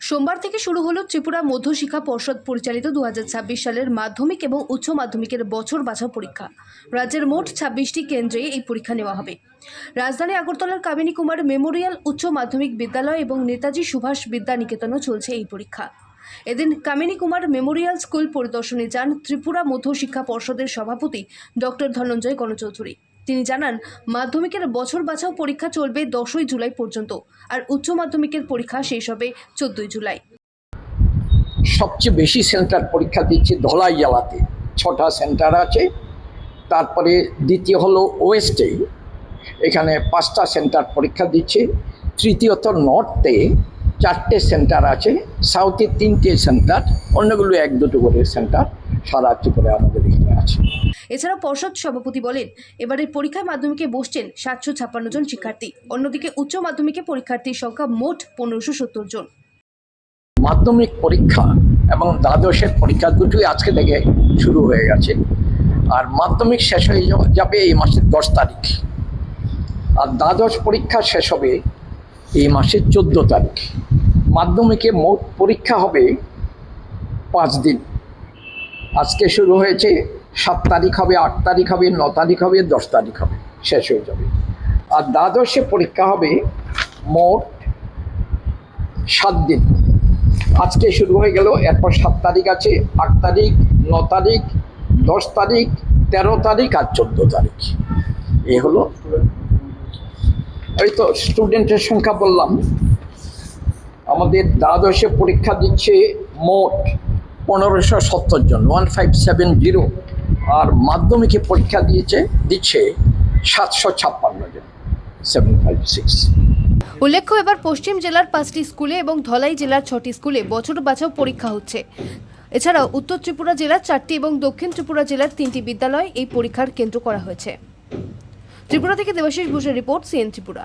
সোমবার থেকে শুরু হলো ত্রিপুরা মধ্যশিক্ষা পর্ষদ পরিচালিত 2026 সালের মাধ্যমিক এবং উচ্চ মাধ্যমিকের বছর বাছাও পরীক্ষা। রাজ্যের মোট 26টি কেন্দ্রে এই পরীক্ষা নেওয়া হবে। রাজধানী আগরতলার কামিনী কুমার মেমোরিয়াল উচ্চ মাধ্যমিক বিদ্যালয় এবং নেতাজি সুভাষ বিদ্যা নিকেতনও চলছে এই পরীক্ষা। এদিন কামিনী কুমার মেমোরিয়াল স্কুল পরিদর্শনে যান ত্রিপুরা মধ্যশিক্ষা পর্ষদের সভাপতি ডক্টর ধনঞ্জয় গণচৌধুরী। তিনি জানান, মাধ্যমিকের বছর বাছাও পরীক্ষা চলবে 10ই জুলাই পর্যন্ত, আর উচ্চ মাধ্যমিকের পরীক্ষা শেষ হবে 14ই জুলাই। সবচেয়ে বেশি সেন্টার পরীক্ষা দিচ্ছে ধলাই জেলাতে, 6টা সেন্টার আছে। তারপরে দ্বিতীয় হলো ওয়েস্টে, এখানে 5টা সেন্টার পরীক্ষা দিচ্ছে। তৃতীয়ত নর্থে 4টে সেন্টার আছে, সাউথে 3টে সেন্টার, অন্যগুলো 1-2 করে সেন্টার সারা ত্রিপুরা আমাদের এখানে আছে। এছাড়া পর্ষদ সভাপতি বলেন, এবারের পরীক্ষায় মাধ্যমিকে বসছেন 756 জন শিক্ষার্থী। অন্যদিকে উচ্চ মাধ্যমিকে পরীক্ষার্থীর সংখ্যা মোট 1570 জন। মাধ্যমিক পরীক্ষা এবং দ্বাদশের পরীক্ষা দুটোই আজকে থেকে শুরু হয়ে গেছে, আর মাধ্যমিক শেষ হয়ে যাবে এই মাসের 10 তারিখ, আর দ্বাদশ পরীক্ষা শেষ হবে এই মাসের 14 তারিখ। মাধ্যমিকে মোট পরীক্ষা হবে 5 দিন। আজকে শুরু হয়েছে, 7 তারিখ হবে, 8 তারিখ হবে, 9 তারিখ হবে, 10 তারিখ হবে, শেষ হয়ে যাবে। আর দ্বাদশে পরীক্ষা হবে মোট 7 দিন। আজকে শুরু হয়ে গেল, এরপর 7 তারিখ আছে, 8 তারিখ, 9 তারিখ, 10 তারিখ, 13 তারিখ আর 14 তারিখ। এই হলো। এই তো স্টুডেন্টের সংখ্যা বললাম। আমাদের দ্বাদশে পরীক্ষা দিচ্ছে মোট 1570 জন, 1570, আর মাধ্যমিকে পরীক্ষা দিচ্ছে 756 জন, 756। উল্লেখ্য, এবার পশ্চিম জেলার 5টি স্কুলে এবং ধলাই জেলার 6টি স্কুলে বছর বাছাও পরীক্ষা হচ্ছে। এছাড়াও উত্তর ত্রিপুরা জেলার 4টি এবং দক্ষিণ ত্রিপুরা জেলার 3টি বিদ্যালয় এই পরীক্ষার কেন্দ্র করা হয়েছে। ত্রিপুরা থেকে দেবাশিস ঘোষের রিপোর্ট, সিএন ত্রিপুরা।